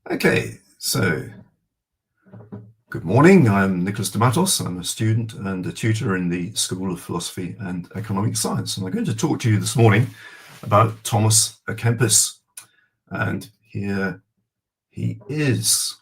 Okay, so good morning. I'm Nicholas de Mattos. I'm a student and a tutor in the School of Philosophy and Economic Science. And I'm going to talk to you this morning about Thomas à Kempis. And here he is.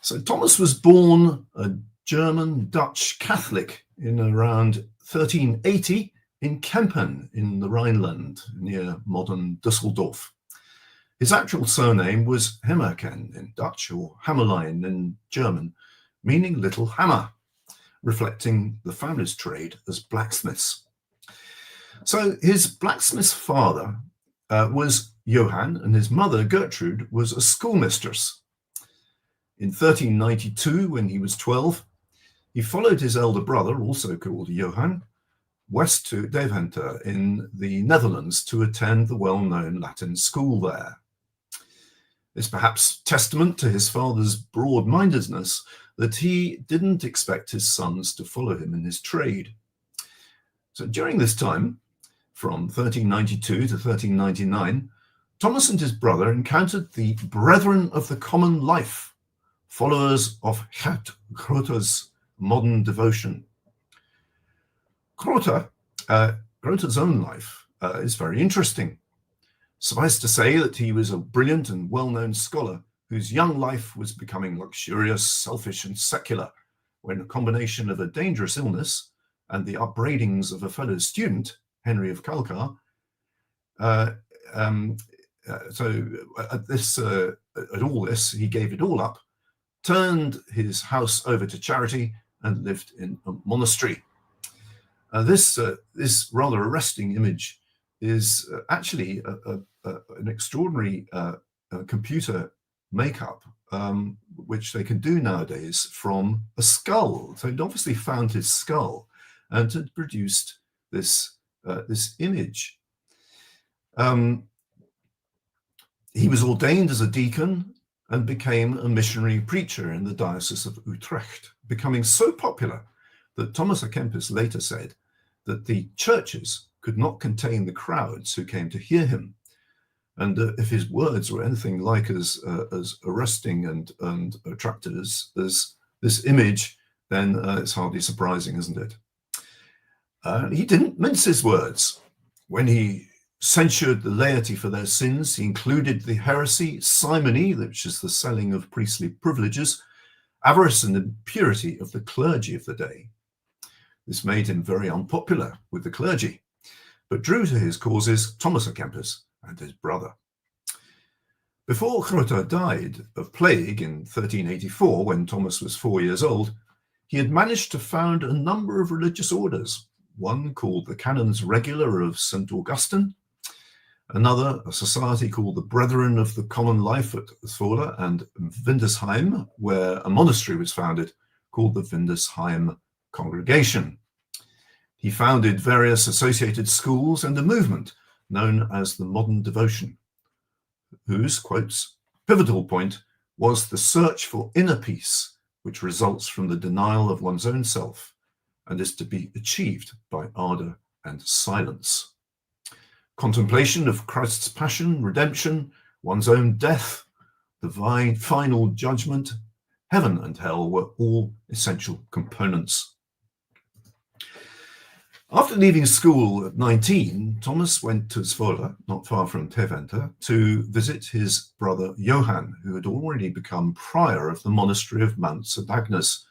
So Thomas was born a German-Dutch Catholic in around 1380 in Kempen in the Rhineland near modern Düsseldorf. His actual surname was Hemmerken in Dutch, or Hammerlein in German, meaning little hammer, reflecting the family's trade as blacksmiths. So his blacksmith's father was Johann, and his mother, Gertrude, was a schoolmistress. In 1392, when he was 12, he followed his elder brother, also called Johann, west to Deventer in the Netherlands to attend the well-known Latin school there. It's perhaps testament to his father's broad-mindedness that he didn't expect his sons to follow him in his trade. So during this time, from 1392 to 1399, Thomas and his brother encountered the Brethren of the Common Life, followers of Gert Groote's modern devotion. Groote's own life is very interesting. Suffice to say that he was a brilliant and well-known scholar whose young life was becoming luxurious, selfish, and secular when a combination of a dangerous illness and the upbraidings of a fellow student, Henry of Calcar, at all this, he gave it all up, turned his house over to charity, and lived in a monastery. This rather arresting image is actually an extraordinary computer makeup, which they can do nowadays from a skull. So he'd obviously found his skull and had produced this image. He was ordained as a deacon and became a missionary preacher in the Diocese of Utrecht, becoming so popular that Thomas à Kempis later said that the churches could not contain the crowds who came to hear him. And if his words were anything like as arresting and attractive as this image, then it's hardly surprising, isn't it? He didn't mince his words. When he censured the laity for their sins, he included the heresy, simony, which is the selling of priestly privileges, avarice and impurity of the clergy of the day. This made him very unpopular with the clergy, but drew to his causes Thomas à Kempis and his brother. Before Groote died of plague in 1384, when Thomas was 4 years old, he had managed to found a number of religious orders, one called the Canons Regular of St. Augustine, another a society called the Brethren of the Common Life at Zwolle and Windesheim, where a monastery was founded called the Windesheim Congregation. He founded various associated schools and a movement known as the Modern Devotion, whose, quotes, pivotal point was the search for inner peace, which results from the denial of one's own self and is to be achieved by ardor and silence. Contemplation of Christ's passion, redemption, one's own death, the final judgment, heaven and hell were all essential components. After leaving school at 19, Thomas went to Zwolle, not far from Deventer, to visit his brother Johann, who had already become prior of the monastery of Mount St. Agnes,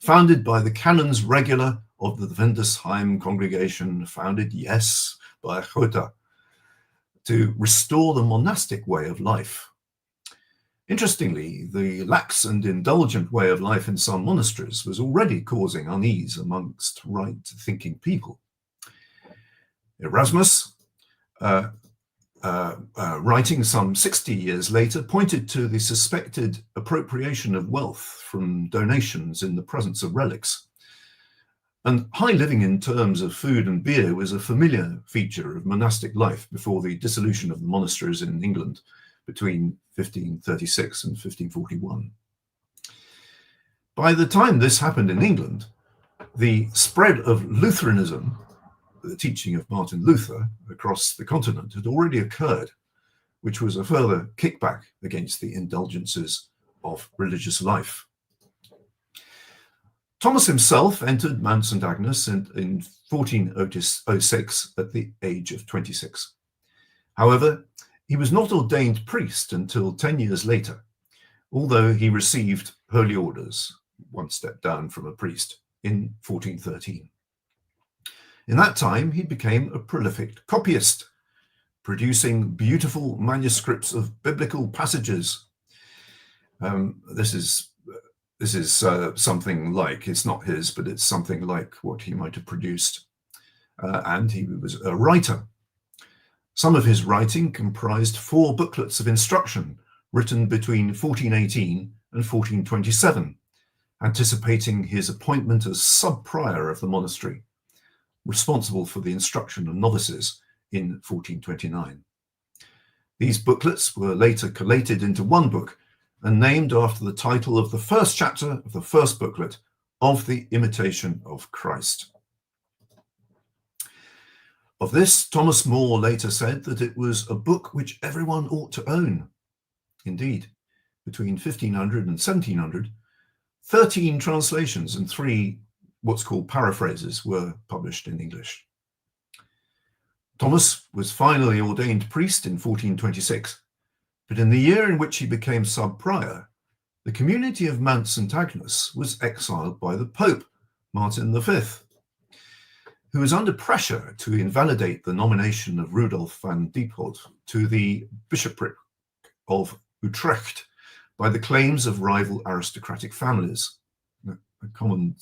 founded by the Canons Regular of the Windesheim congregation, founded, yes, by Groote, to restore the monastic way of life. Interestingly, the lax and indulgent way of life in some monasteries was already causing unease amongst right-thinking people. Erasmus, writing some 60 years later, pointed to the suspected appropriation of wealth from donations in the presence of relics. And high living in terms of food and beer was a familiar feature of monastic life before the dissolution of the monasteries in England between 1536 and 1541. By the time this happened in England, the spread of Lutheranism, the teaching of Martin Luther, across the continent had already occurred, which was a further kickback against the indulgences of religious life. Thomas himself entered Mount St. Agnes in 1406 at the age of 26. However, he was not ordained priest until 10 years later, although he received holy orders, one step down from a priest, in 1413. In that time, he became a prolific copyist, producing beautiful manuscripts of biblical passages. This is something like, it's not his, but it's something like what he might have produced. And he was a writer. Some of his writing comprised 4 booklets of instruction written between 1418 and 1427, anticipating his appointment as sub-prior of the monastery, responsible for the instruction of novices in 1429. These booklets were later collated into one book and named after the title of the first chapter of the first booklet, Of the Imitation of Christ. Of this, Thomas More later said that it was a book which everyone ought to own. Indeed, between 1500 and 1700, 13 translations and 3 what's called paraphrases were published in English. Thomas was finally ordained priest in 1426, but in the year in which he became sub-prior, the community of Mount St. Agnes was exiled by the Pope, Martin V, who was under pressure to invalidate the nomination of Rudolf van Diepold to the bishopric of Utrecht by the claims of rival aristocratic families, a common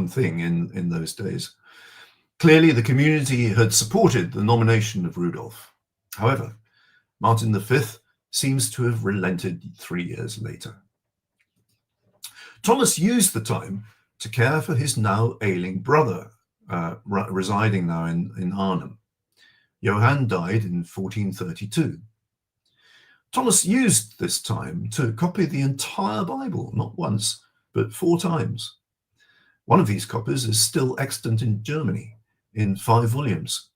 thing in those days. Clearly, the community had supported the nomination of Rudolf. However, Martin V seems to have relented 3 years later. Thomas used the time to care for his now ailing brother, residing now in Arnhem. Johann died in 1432. Thomas used this time to copy the entire Bible, not once, but 4 times. One of these copies is still extant in Germany in 5 volumes.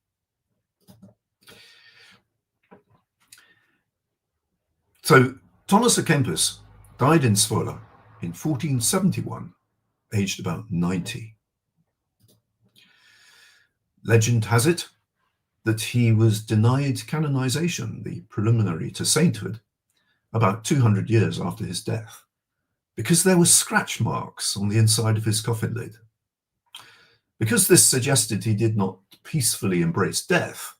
So Thomas à Kempis died in Zwolle in 1471, aged about 90. Legend has it that he was denied canonization, the preliminary to sainthood, about 200 years after his death, because there were scratch marks on the inside of his coffin lid. Because this suggested he did not peacefully embrace death,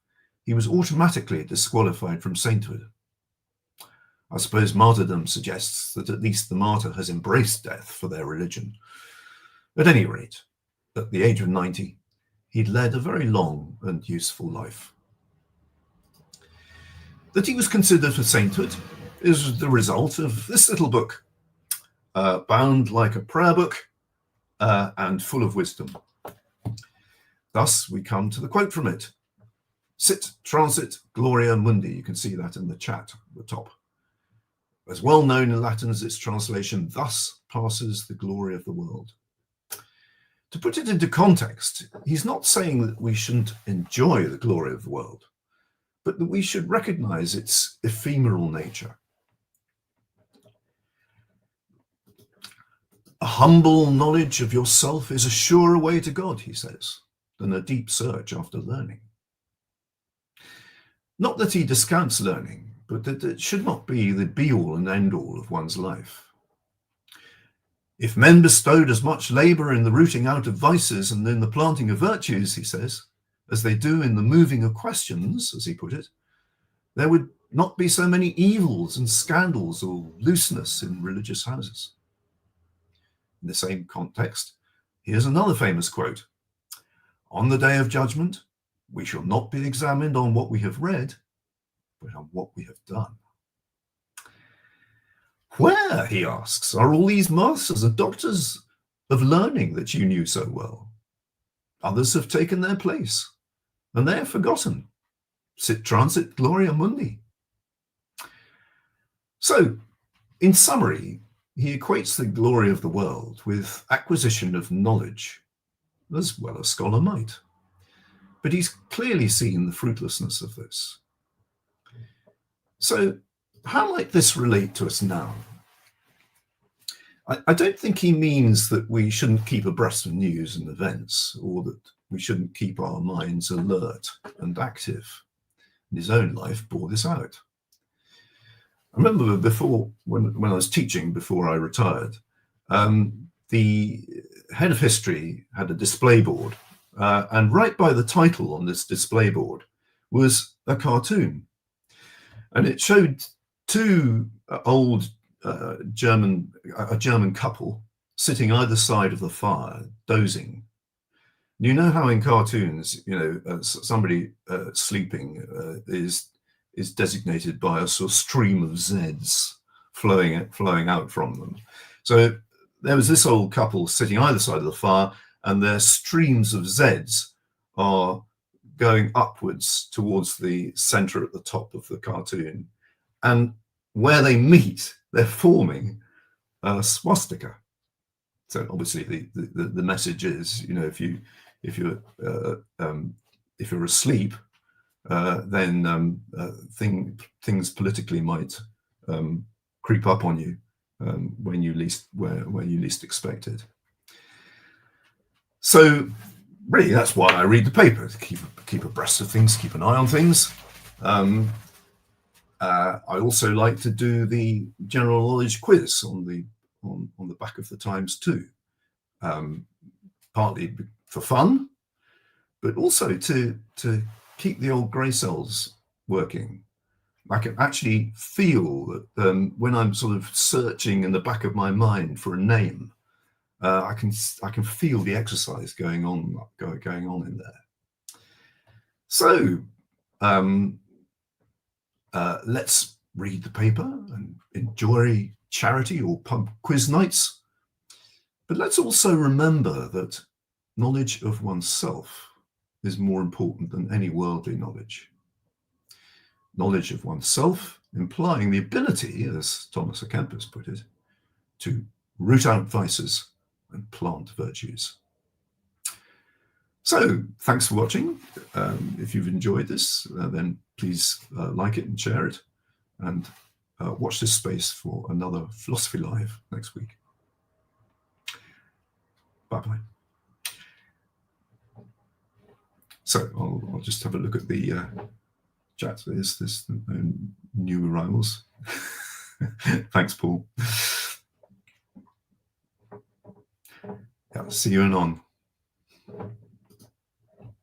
he was automatically disqualified from sainthood. I suppose martyrdom suggests that at least the martyr has embraced death for their religion. At any rate, at the age of 90, he'd led a very long and useful life. That he was considered for sainthood is the result of this little book, bound like a prayer book and full of wisdom. Thus, we come to the quote from it. Sit transit gloria mundi. You can see that in the chat at the top. As well known in Latin as its translation, thus passes the glory of the world. To put it into context, he's not saying that we shouldn't enjoy the glory of the world, but that we should recognize its ephemeral nature. A humble knowledge of yourself is a surer way to God, he says, than a deep search after learning. Not that he discounts learning, but that it should not be the be-all and end-all of one's life. If men bestowed as much labor in the rooting out of vices and in the planting of virtues, he says, as they do in the moving of questions, as he put it, there would not be so many evils and scandals or looseness in religious houses. In the same context, here's another famous quote. On the day of judgment, we shall not be examined on what we have read, but on what we have done. Where, he asks, are all these masters and doctors of learning that you knew so well? Others have taken their place, and they are forgotten. Sit transit gloria mundi. So, in summary, he equates the glory of the world with acquisition of knowledge, as well as scholar might. But he's clearly seen the fruitlessness of this. So how might this relate to us now? I don't think he means that we shouldn't keep abreast of news and events, or that we shouldn't keep our minds alert and active. His own life bore this out. I remember before, when I was teaching before I retired, the head of history had a display board, and right by the title on this display board was a cartoon, and it showed two old a German couple sitting either side of the fire, dozing. You know how in cartoons, somebody sleeping is designated by a sort of stream of Zs flowing out from them. So there was this old couple sitting either side of the fire, and their streams of Zs are going upwards towards the center at the top of the cartoon, and where they meet, they're forming a swastika. So obviously the message is, if you're asleep, then things politically might creep up on you when you least expect it. So really, that's why I read the paper, to keep abreast of things, keep an eye on things. I also like to do the general knowledge quiz on the back of the Times too, partly for fun, but also to keep the old grey cells working. I can actually feel that when I'm sort of searching in the back of my mind for a name, I can feel the exercise going on in there. So let's read the paper and enjoy charity or pub quiz nights. But let's also remember that knowledge of oneself is more important than any worldly knowledge. Knowledge of oneself implying the ability, as Thomas à Kempis put it, to root out vices and plant virtues. So thanks for watching. If you've enjoyed this, then please like it and share it, and watch this space for another Philosophy Live next week. Bye-bye. So I'll just have a look at the chat. There's new arrivals. Thanks, Paul. Yeah, see you anon.